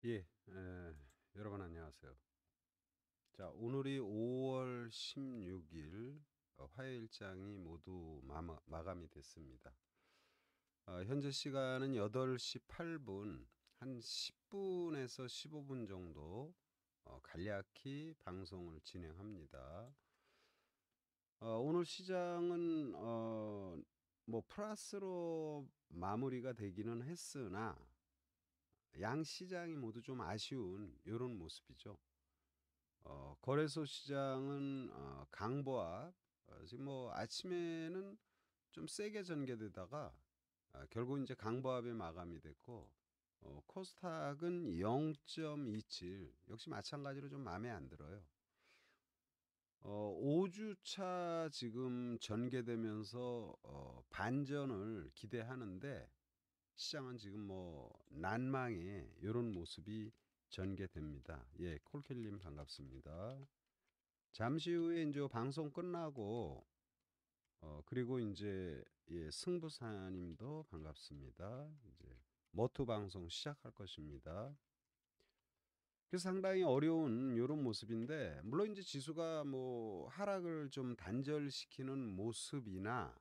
예, 여러분 안녕하세요. 자, 오늘이 5월 16일 화요일장이 모두 마감이 됐습니다. 현재 시간은 8시 8분, 한 10분에서 15분 정도 간략히 방송을 진행합니다. 오늘 시장은 뭐 플러스로 마무리가 되기는 했으나 양 시장이 모두 좀 아쉬운 이런 모습이죠. 거래소 시장은 강보합, 지금 뭐 아침에는 좀 세게 전개되다가 결국 이제 강보합에 마감이 됐고, 코스닥은 0.27, 역시 마찬가지로 좀 마음에 안 들어요. 5주차 지금 전개되면서 반전을 기대하는데 시장은 지금 뭐 난망의 이런 모습이 전개됩니다. 예, 콜켈님 반갑습니다. 잠시 후에 이제 방송 끝나고 그리고 이제 예, 승부사님도 반갑습니다. 이제 모투 방송 시작할 것입니다. 그래서 상당히 어려운 이런 모습인데 물론 이제 지수가 뭐 하락을 좀 단절시키는 모습이나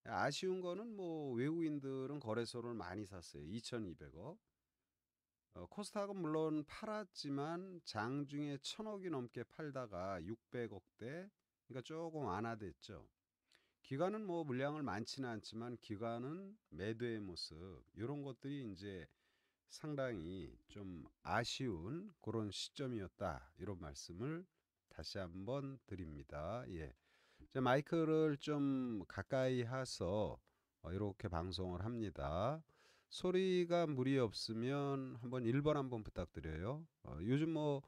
아쉬운 거는 뭐 외국인들은 거래소를 많이 샀어요. 2,200억. 코스닥은 물론 팔았지만 장중에 1,000억이 넘게 팔다가 600억대, 그러니까 조금 완화됐죠. 기관은 뭐 물량을 많지는 않지만 기관은 매도의 모습 이런 것들이 이제 상당히 좀 아쉬운 그런 시점이었다 이런 말씀을 다시 한번 드립니다. 예, 제 마이크를 좀 가까이 해서 이렇게 방송을 합니다. 소리가 무리 없으면 한번 1번 한번 부탁드려요. 요즘 뭐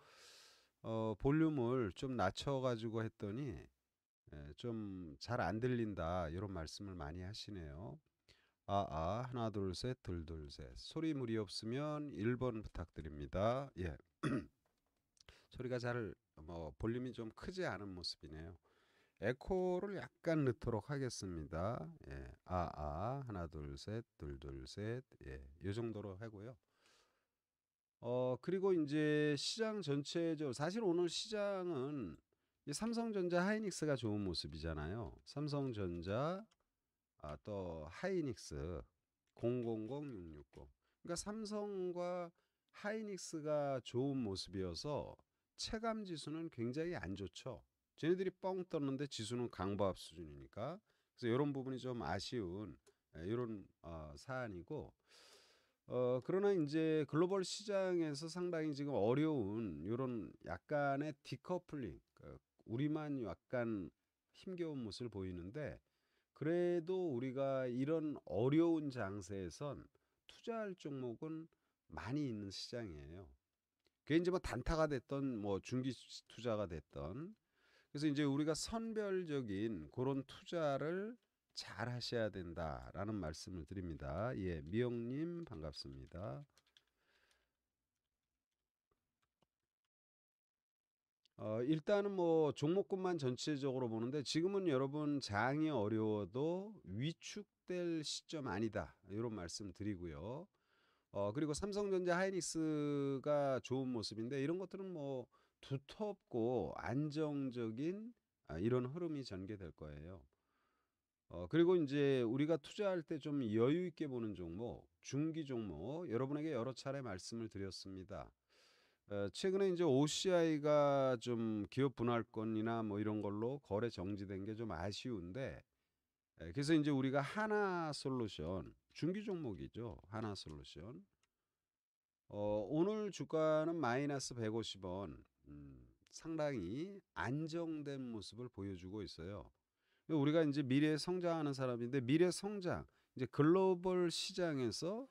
볼륨을 좀 낮춰가지고 했더니 좀 잘 안 들린다 이런 말씀을 많이 하시네요. 하나 둘 셋 둘 셋 소리 무리 없으면 1번 부탁드립니다. 예, 소리가 잘 뭐 볼륨이 좀 크지 않은 모습이네요. 에코를 약간 넣도록 하겠습니다. 예, 하나 둘 셋 둘 셋 예, 이 정도로 하고요. 그리고 이제 시장 전체적으로 사실 오늘 시장은 이 삼성전자 하이닉스가 좋은 모습이잖아요. 삼성전자 또 하이닉스 000660. 그러니까 삼성과 하이닉스가 좋은 모습이어서 체감 지수는 굉장히 안 좋죠. 쟤네들이 뻥 떴는데 지수는 강보합 수준이니까. 그래서 이런 부분이 좀 아쉬운 이런 사안이고, 그러나 이제 글로벌 시장에서 상당히 지금 어려운 이런 약간의 디커플링, 우리만 약간 힘겨운 모습을 보이는데 그래도 우리가 이런 어려운 장세에선 투자할 종목은 많이 있는 시장이에요. 그게 이제 뭐 단타가 됐던 뭐 중기 투자가 됐던, 그래서 이제 우리가 선별적인 그런 투자를 잘 하셔야 된다라는 말씀을 드립니다. 예, 미영님 반갑습니다. 일단은 뭐 종목군만 전체적으로 보는데 지금은 여러분 장이 어려워도 위축될 시점 아니다 이런 말씀 드리고요. 그리고 삼성전자 하이닉스가 좋은 모습인데 이런 것들은 뭐 두텁고 안정적인 이런 흐름이 전개될 거예요. 그리고 이제 우리가 투자할 때 좀 여유 있게 보는 종목, 중기 종목 여러분에게 여러 차례 말씀을 드렸습니다. 최근에 이제 OCI가 좀 기업 분할권이나 뭐 이런 걸로 거래 정지된 게 좀 아쉬운데, 그래서 이제 우리가 하나 솔루션 중기 종목이죠. 하나 솔루션. 오늘 주가는 마이너스 150원, 상당히 안정된 모습을 보여주고 있어요. 우리가 이제 미래 성장하는 사람인데 미래 성장 이제 글로벌 시장에서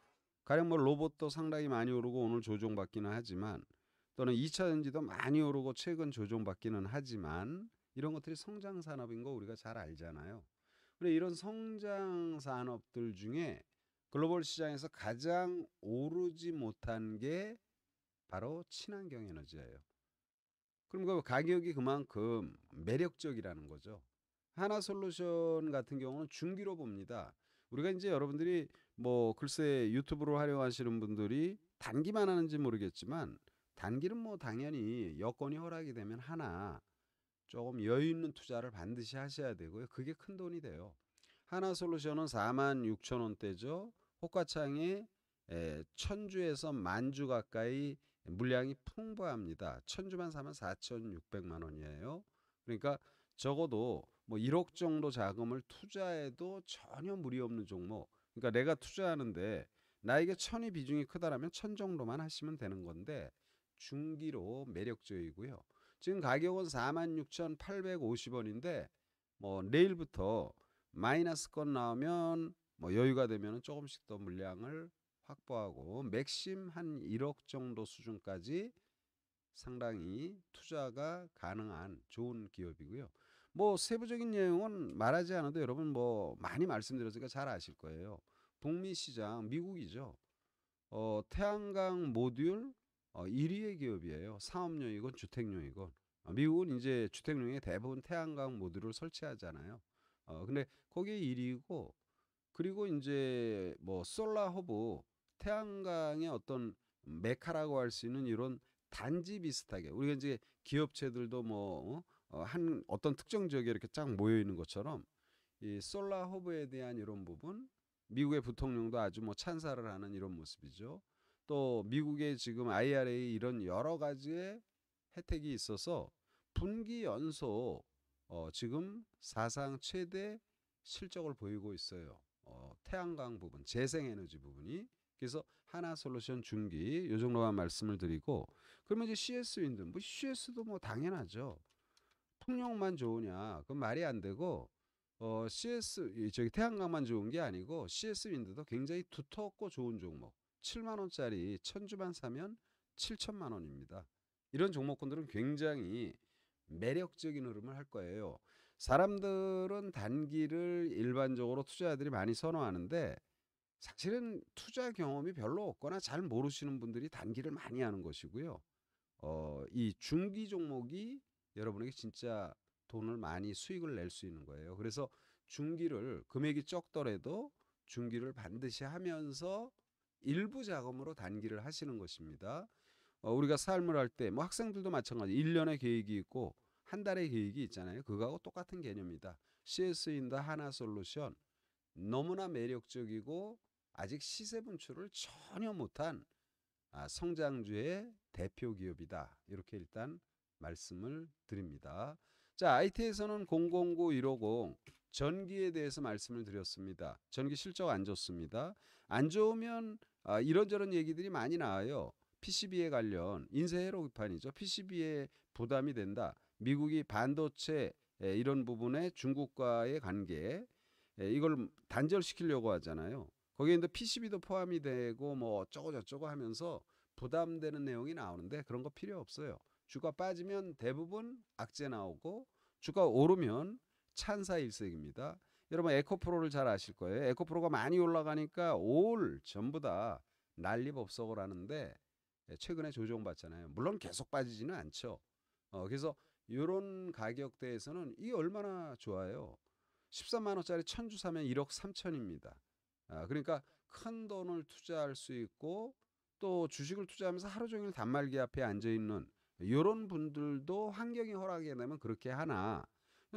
가령 뭐 로봇도 상당히 많이 오르고 오늘 조정받기는 하지만 또는 2차 전지도 많이 오르고 최근 조정받기는 하지만 이런 것들이 성장 산업인 거 우리가 잘 알잖아요. 그런데 이런 성장 산업들 중에 글로벌 시장에서 가장 오르지 못한 게 바로 친환경 에너지예요. 그럼 그 가격이 그만큼 매력적이라는 거죠. 하나솔루션 같은 경우는 중기로 봅니다. 우리가 이제 여러분들이 뭐 글쎄 유튜브로 활용하시는 분들이 단기만 하는지 모르겠지만 단기는 뭐 당연히 여건이 허락이 되면 하나 조금 여유 있는 투자를 반드시 하셔야 되고요. 그게 큰 돈이 돼요. 하나솔루션은 46,000원대죠. 호가창에 천주에서 만주 가까이 물량이 풍부합니다. 천주만 사면 4,600만 원이에요. 그러니까 적어도 뭐 1억 정도 자금을 투자해도 전혀 무리 없는 종목. 그러니까 내가 투자하는데 나에게 천이 비중이 크다라면 천 정도만 하시면 되는 건데 중기로 매력적이고요. 지금 가격은 46,850원인데 뭐 내일부터 마이너스권 나오면 뭐 여유가 되면 조금씩 더 물량을 확보하고 맥심 한 1억 정도 수준까지 상당히 투자가 가능한 좋은 기업이고요. 뭐 세부적인 내용은 말하지 않아도 여러분 뭐 많이 말씀드렸으니까 잘 아실 거예요. 북미 시장 미국이죠. 태양광 모듈 1위의 기업이에요. 사업용이건 주택용이건. 미국은 이제 주택용에 대부분 태양광 모듈을 설치하잖아요. 근데 거기에 1위고 그리고 이제 뭐 솔라 허브 태양광의 어떤 메카라고 할 수 있는 이런 단지 비슷하게 우리가 이제 기업체들도 뭐 한 어떤 특정 지역에 이렇게 쫙 모여 있는 것처럼 이 솔라 허브에 대한 이런 부분 미국의 부통령도 아주 뭐 찬사를 하는 이런 모습이죠. 또 미국의 지금 IRA 이런 여러 가지의 혜택이 있어서 분기 연속 지금 사상 최대 실적을 보이고 있어요. 태양광 부분, 재생에너지 부분이. 그래서 하나솔루션 중기 요 정도만 말씀을 드리고 그러면 이제 CS 윈드, 뭐 CS도 뭐 당연하죠. 풍력만 좋으냐? 그건 말이 안 되고 CS 저기 태양광만 좋은 게 아니고 CS 윈드도 굉장히 두텁고 좋은 종목. 7만 원짜리 천주만 사면 7천만 원입니다. 이런 종목군들은 굉장히 매력적인 흐름을 할 거예요. 사람들은 단기를 일반적으로 투자자들이 많이 선호하는데 사실은 투자 경험이 별로 없거나 잘 모르시는 분들이 단기를 많이 하는 것이고요. 이 중기 종목이 여러분에게 진짜 돈을 많이 수익을 낼 수 있는 거예요. 그래서 중기를 금액이 적더라도 중기를 반드시 하면서 일부 자금으로 단기를 하시는 것입니다. 우리가 삶을 할 때 뭐 학생들도 마찬가지 1년의 계획이 있고 한 달의 계획이 있잖아요. 그거하고 똑같은 개념이다. CS인다 하나솔루션 너무나 매력적이고 아직 시세 분출을 전혀 못한 성장주의 대표 기업이다. 이렇게 일단 말씀을 드립니다. 자, IT에서는 009-150 전기에 대해서 말씀을 드렸습니다. 전기 실적 안 좋습니다. 안 좋으면 이런저런 얘기들이 많이 나와요. PCB에 관련 인쇄회로 기판이죠. PCB에 부담이 된다. 미국이 반도체 이런 부분에 중국과의 관계 이걸 단절시키려고 하잖아요. 거기에 이제 PCB도 포함이 되고 뭐 어쩌고 저쩌고 하면서 부담되는 내용이 나오는데 그런 거 필요 없어요. 주가 빠지면 대부분 악재 나오고 주가 오르면 찬사일색입니다. 여러분 에코프로를 잘 아실 거예요. 에코프로가 많이 올라가니까 올 전부 다 난리법석을 하는데 최근에 조정받잖아요. 물론 계속 빠지지는 않죠. 그래서 이런 가격대에서는 이게 얼마나 좋아요. 13만 원짜리 천주 사면 1억 3천입니다. 그러니까 큰 돈을 투자할 수 있고 또 주식을 투자하면서 하루 종일 단말기 앞에 앉아 있는 이런 분들도 환경이 허락이 되면 그렇게 하나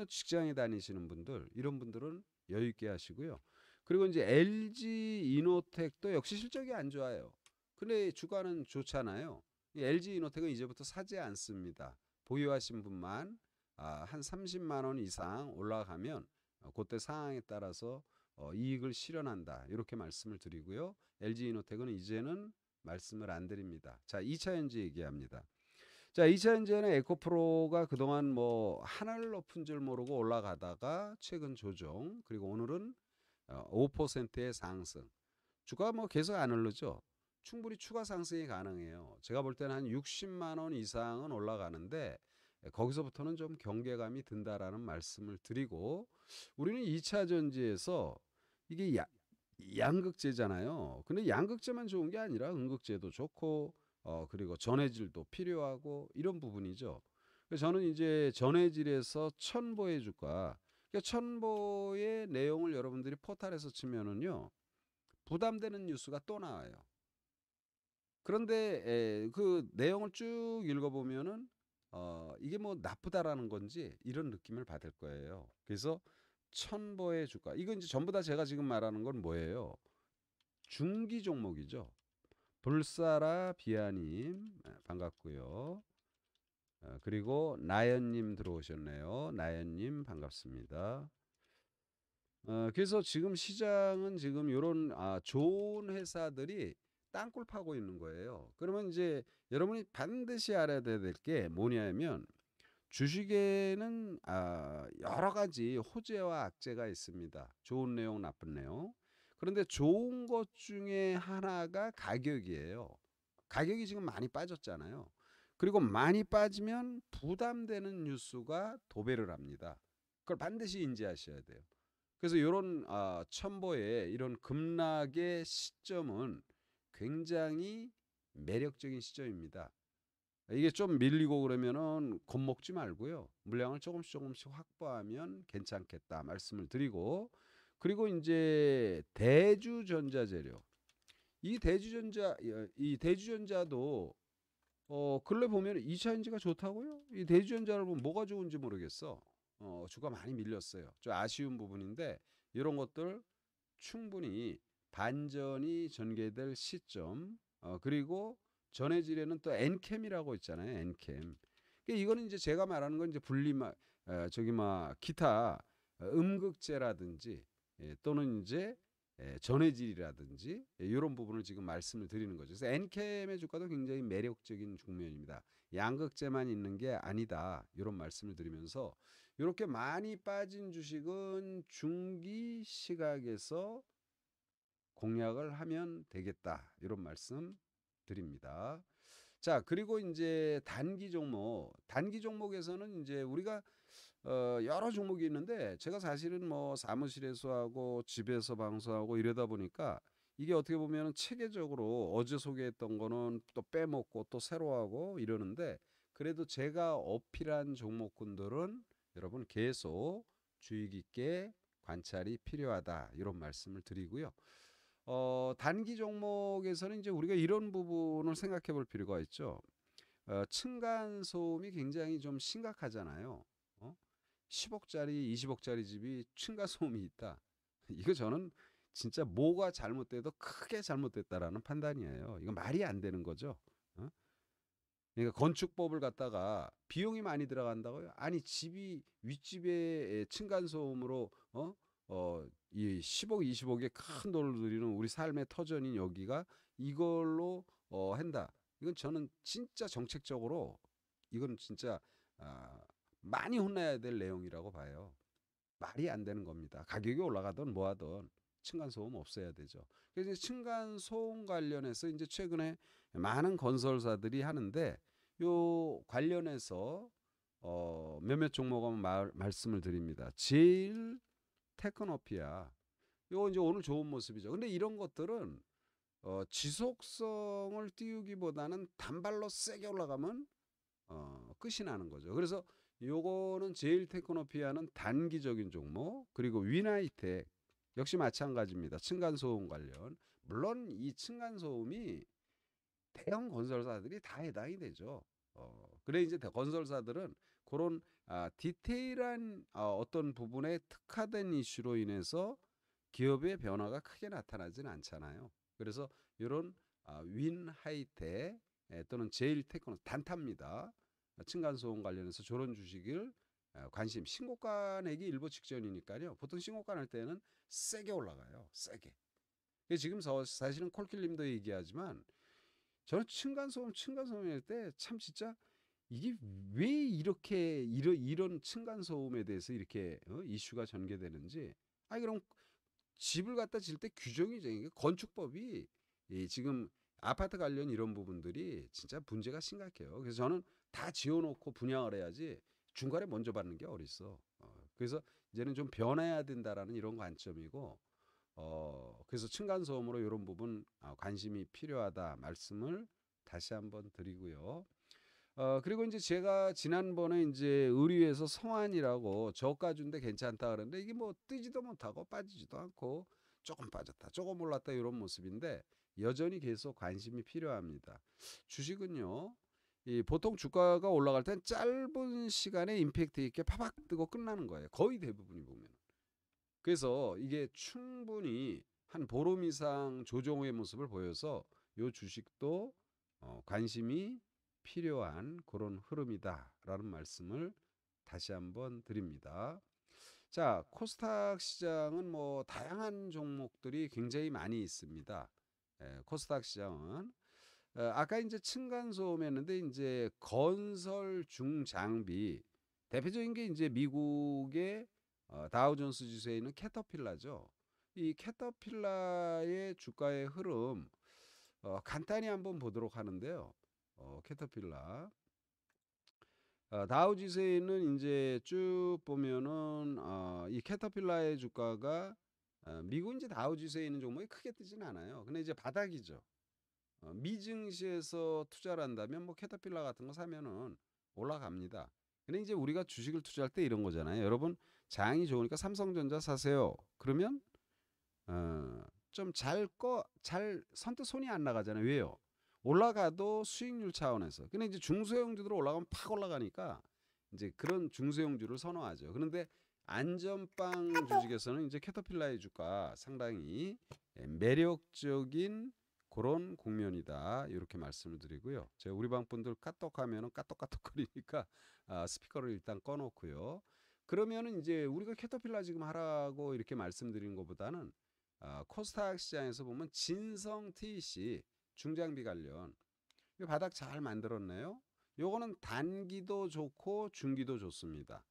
직장에 다니시는 분들 이런 분들은 여유 있게 하시고요. 그리고 이제 LG 이노텍도 역시 실적이 안 좋아요. 근데 주가는 좋잖아요. LG 이노텍은 이제부터 사지 않습니다. 보유하신 분만 한 30만 원 이상 올라가면 그때 상황에 따라서 이익을 실현한다. 이렇게 말씀을 드리고요. LG 이노텍은 이제는 말씀을 안 드립니다. 자, 2차 전지 얘기합니다. 자, 2차 전지에는 에코프로가 그동안 뭐 하늘 높은 줄 모르고 올라가다가 최근 조정 그리고 오늘은 5%의 상승. 주가 뭐 계속 안 오르죠. 충분히 추가 상승이 가능해요. 제가 볼 때는 한 60만 원 이상은 올라가는데 거기서부터는 좀 경계감이 든다라는 말씀을 드리고 우리는 2차 전지에서 이게 양극재잖아요. 근데 양극재만 좋은 게 아니라 음극재도 좋고 그리고 전해질도 필요하고 이런 부분이죠. 그래서 저는 이제 전해질에서 첨보의 주가 그러니까 첨보의 내용을 여러분들이 포탈에서 치면은요. 부담되는 뉴스가 또 나와요. 그런데 그 내용을 쭉 읽어보면은 이게 뭐 나쁘다라는 건지 이런 느낌을 받을 거예요. 그래서 첨보의 주가 이건 이제 전부 다 제가 지금 말하는 건 뭐예요? 중기 종목이죠. 불사라 비아님 반갑고요. 그리고 나연님 들어오셨네요. 나연님 반갑습니다. 그래서 지금 시장은 지금 요런 좋은 회사들이 땅굴 파고 있는 거예요. 그러면 이제 여러분이 반드시 알아야 될 게 뭐냐면 주식에는 여러 가지 호재와 악재가 있습니다. 좋은 내용, 나쁜 내용. 그런데 좋은 것 중에 하나가 가격이에요. 가격이 지금 많이 빠졌잖아요. 그리고 많이 빠지면 부담되는 뉴스가 도배를 합니다. 그걸 반드시 인지하셔야 돼요. 그래서 이런 첨보의 이런 급락의 시점은 굉장히 매력적인 시점입니다. 이게 좀 밀리고 그러면은 겁먹지 말고요. 물량을 조금씩 확보하면 괜찮겠다 말씀을 드리고 그리고 이제 대주전자재료 이 대주전자도 근래 보면 2차전지가 좋다고요? 이 대주전자를 보면 뭐가 좋은지 모르겠어. 주가 많이 밀렸어요. 좀 아쉬운 부분인데 이런 것들 충분히 반전이 전개될 시점 그리고 전해질에는 또 엔캠이라고 있잖아요. 엔캠. 그러니까 이거는 이제 제가 말하는 건 이제 저기 막 기타 음극재라든지 또는 이제 전해질이라든지 이런 부분을 지금 말씀을 드리는 거죠. 그래서 엔캠의 주가도 굉장히 매력적인 국면입니다. 양극재만 있는 게 아니다. 이런 말씀을 드리면서 이렇게 많이 빠진 주식은 중기 시각에서 공략을 하면 되겠다. 이런 말씀 드립니다. 자, 그리고 이제 단기 종목에서는 이제 우리가 여러 종목이 있는데 제가 사실은 뭐 사무실에서 하고 집에서 방송하고 이러다 보니까 이게 어떻게 보면 체계적으로 어제 소개했던 거는 또 빼먹고 또 새로 하고 이러는데 그래도 제가 어필한 종목군들은 여러분 계속 주의 깊게 관찰이 필요하다 이런 말씀을 드리고요. 단기 종목에서는 이제 우리가 이런 부분을 생각해 볼 필요가 있죠. 층간 소음이 굉장히 좀 심각하잖아요. 어? 10억짜리, 20억짜리 집이 층간 소음이 있다. 이거 저는 진짜 뭐가 잘못돼도 크게 잘못됐다라는 판단이에요. 이거 말이 안 되는 거죠. 어? 그러니까 건축법을 갖다가 비용이 많이 들어간다고요? 아니 집이 윗집에 층간 소음으로 이 10억, 20억의 큰 돈을 들이는 우리 삶의 터전인 여기가 이걸로 한다. 이건 저는 진짜 정책적으로 이건 진짜 아, 많이 혼나야 될 내용이라고 봐요. 말이 안 되는 겁니다. 가격이 올라가든 뭐하든 층간 소음 없애야 되죠. 그래서 층간 소음 관련해서 이제 최근에 많은 건설사들이 하는데 요 관련해서 몇몇 종목 한번 말씀을 드립니다. 제일 테크노피아 요 이제 오늘 좋은 모습이죠. 근데 이런 것들은 지속성을 띄우기보다는 단발로 세게 올라가면 끝이 나는 거죠. 그래서 요거는 제일 테크노피아는 단기적인 종목 그리고 위나이텍 역시 마찬가지입니다. 층간소음 관련 물론 이 층간소음이 대형 건설사들이 다 해당이 되죠. 그래 이제 건설사들은 그런 디테일한 어떤 부분에 특화된 이슈로 인해서 기업의 변화가 크게 나타나지는 않잖아요. 그래서 이런 윈 하이텍 또는 제일 테크노 단타입니다. 층간소음 관련해서 저런 주식을 관심 신고가 내기 일보 직전이니까요. 보통 신고가 낼 때는 세게 올라가요. 세게. 지금 사실은 콜킬님도 얘기하지만 저는 층간소음일 때 참 진짜 이게 왜 이렇게 이런 층간소음에 대해서 이렇게 이슈가 전개되는지 그럼 집을 갖다 질 때 규정이죠. 이게 건축법이 지금 아파트 관련 이런 부분들이 진짜 문제가 심각해요. 그래서 저는 다 지어놓고 분양을 해야지 중간에 먼저 받는 게 어딨어. 그래서 이제는 좀 변해야 된다라는 이런 관점이고 그래서 층간소음으로 이런 부분 관심이 필요하다 말씀을 다시 한번 드리고요. 그리고 이제 제가 지난번에 이제 의류에서 성환이라고 저가준데 괜찮다 그러는데 이게 뭐 뜨지도 못하고 빠지지도 않고 조금 빠졌다 조금 올랐다 이런 모습인데 여전히 계속 관심이 필요합니다. 주식은요, 이 보통 주가가 올라갈 땐 짧은 시간에 임팩트 있게 파박 뜨고 끝나는 거예요. 거의 대부분이 보면. 그래서 이게 충분히 한 보름 이상 조정 후의 모습을 보여서 요 주식도 관심이 필요한 그런 흐름이다라는 말씀을 다시 한번 드립니다. 자, 코스닥 시장은 뭐 다양한 종목들이 굉장히 많이 있습니다. 코스닥 시장은 아까 이제 층간소음 했는데 이제 건설 중장비 대표적인 게 이제 미국의 다우존스 지수에 있는 캐터필라죠. 이 캐터필라의 주가의 흐름 간단히 한번 보도록 하는데요. 캐터필라 다우 지수에 있는 이제 쭉 보면은 이 캐터필라의 주가가 미국 이제 다우 지수에 있는 종목이 크게 뜨지는 않아요. 근데 이제 바닥이죠. 미증시에서 투자를 한다면 뭐 캐터필라 같은 거 사면은 올라갑니다. 근데 이제 우리가 주식을 투자할 때 이런 거잖아요. 여러분 장이 좋으니까 삼성전자 사세요. 그러면 좀 잘 선뜻 손이 안 나가잖아요. 왜요? 올라가도 수익률 차원에서. 근데 이제 중소형주들 올라가면 팍 올라가니까 이제 그런 중소형주를 선호하죠. 그런데 안전빵 주식에서는 이제 캐터필라의 주가 상당히 매력적인 그런 국면이다. 이렇게 말씀을 드리고요. 제가 우리 방 분들 까똑하면은 까똑까똑거리니까 스피커를 일단 꺼놓고요. 그러면은 이제 우리가 캐터필라 지금 하라고 이렇게 말씀드리는 것보다는 코스닥 시장에서 보면 진성 TC 중장비 관련 이 바닥 잘 만들었네요. 요거는 단기도 좋고 중기도 좋습니다.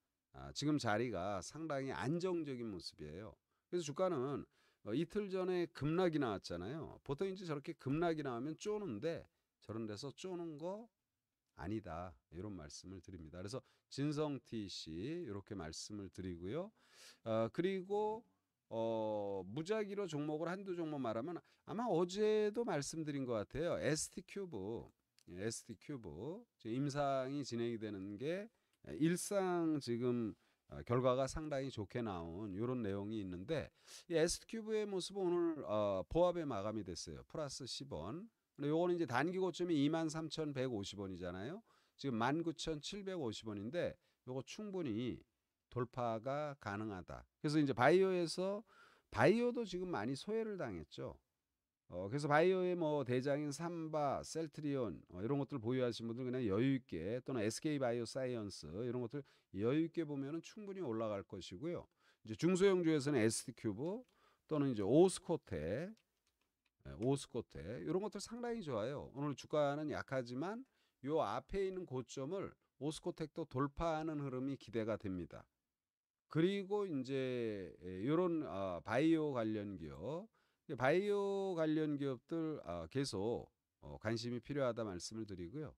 지금 자리가 상당히 안정적인 모습이에요. 그래서 주가는 이틀 전에 급락이 나왔잖아요. 보통 이제 저렇게 급락이 나오면 쪼는데 저런 데서 쪼는 거 아니다. 이런 말씀을 드립니다. 그래서 진성 TC 이렇게 말씀을 드리고요. 그리고 무작위로 종목을 한두 종목 말하면 아마 어제도 말씀드린 것 같아요. ST큐브, ST큐브 임상이 진행이 되는 게 일상 지금 결과가 상당히 좋게 나온 이런 내용이 있는데 이 ST큐브의 모습은 오늘 보합에 마감이 됐어요. 플러스 10원. 근데 요거는 이제 단기 고점이 23,150원이잖아요. 지금 19,750원인데 요거 충분히 돌파가 가능하다. 그래서 이제 바이오도 지금 많이 소외를 당했죠. 그래서 바이오의 뭐 대장인 삼바, 셀트리온 이런 것들 보유하신 분들 그냥 여유 있게 또는 SK 바이오 사이언스 이런 것들 여유 있게 보면은 충분히 올라갈 것이고요. 이제 중소형주에서는 ST큐브 또는 이제 오스코테 이런 것들 상당히 좋아요. 오늘 주가는 약하지만 요 앞에 있는 고점을 오스코텍도 돌파하는 흐름이 기대가 됩니다. 그리고 이제 이런 바이오 관련 기업, 바이오 관련 기업들 계속 관심이 필요하다 말씀을 드리고요.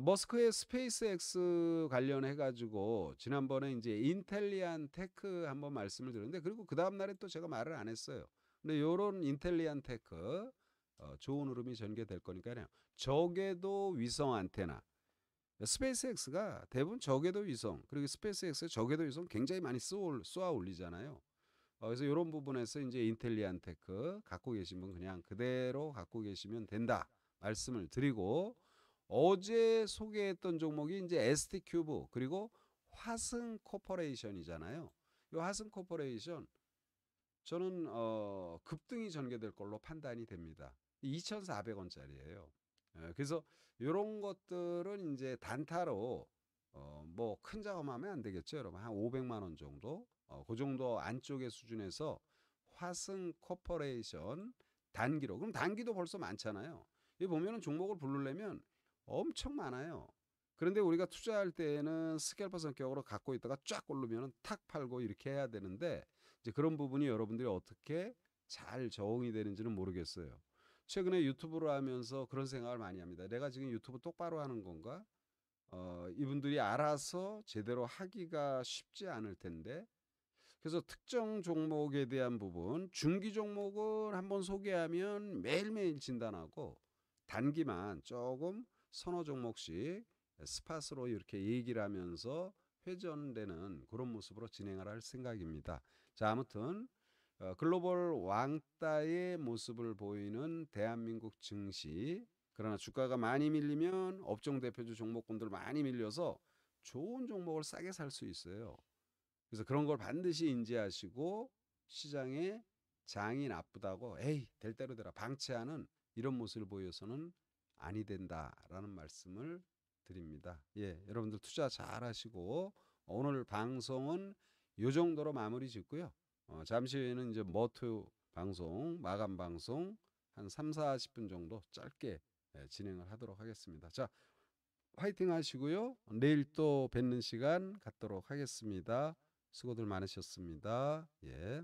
머스크의 스페이스X 관련해 가지고 지난번에 이제 인텔리안 테크 한번 말씀을 드렸는데 그리고 그 다음 날에 또 제가 말을 안 했어요. 근데 요런 인텔리안 테크 좋은 흐름이 전개될 거니까요. 적외도 위성 안테나 스페이스X가 대부분 저궤도 위성 그리고 스페이스X의 저궤도 위성 굉장히 많이 쏘아 올리잖아요. 그래서 이런 부분에서 이제 인텔리안 테크 갖고 계신 분 그냥 그대로 갖고 계시면 된다 말씀을 드리고 어제 소개했던 종목이 이제 ST 큐브 그리고 화승 코퍼레이션이잖아요. 이 화승 코퍼레이션 저는 급등이 전개될 걸로 판단이 됩니다. 2,400원짜리예요. 그래서 이런 것들은 이제 단타로 뭐 큰 작업하면 안 되겠죠, 여러분. 한 500만 원 정도. 그 정도 안쪽의 수준에서 화승 코퍼레이션 단기로. 그럼 단기도 벌써 많잖아요. 이 보면은 종목을 부르려면 엄청 많아요. 그런데 우리가 투자할 때에는 스캘퍼 성격으로 갖고 있다가 쫙 오르면은 탁 팔고 이렇게 해야 되는데 이제 그런 부분이 여러분들이 어떻게 잘 적응이 되는지는 모르겠어요. 최근에 유튜브를 하면서 그런 생각을 많이 합니다. 내가 지금 유튜브 똑바로 하는 건가? 이분들이 알아서 제대로 하기가 쉽지 않을 텐데. 그래서 특정 종목에 대한 부분, 중기 종목을 한번 소개하면 매일매일 진단하고 단기만 조금 서너 종목씩 스팟으로 이렇게 얘기를 하면서 회전되는 그런 모습으로 진행을 할 생각입니다. 자, 아무튼 글로벌 왕따의 모습을 보이는 대한민국 증시. 그러나 주가가 많이 밀리면 업종 대표주 종목군들 많이 밀려서 좋은 종목을 싸게 살 수 있어요. 그래서 그런 걸 반드시 인지하시고 시장에 장이 나쁘다고 에이 될 대로 되라 방치하는 이런 모습을 보여서는 아니 된다라는 말씀을 드립니다. 예, 여러분들 투자 잘 하시고 오늘 방송은 요 정도로 마무리 짓고요. 잠시 후에는 이제 머투 방송 마감 방송 한 3, 40분 정도 짧게 진행을 하도록 하겠습니다. 자, 화이팅 하시고요. 내일 또 뵙는 시간 갖도록 하겠습니다. 수고들 많으셨습니다. 예.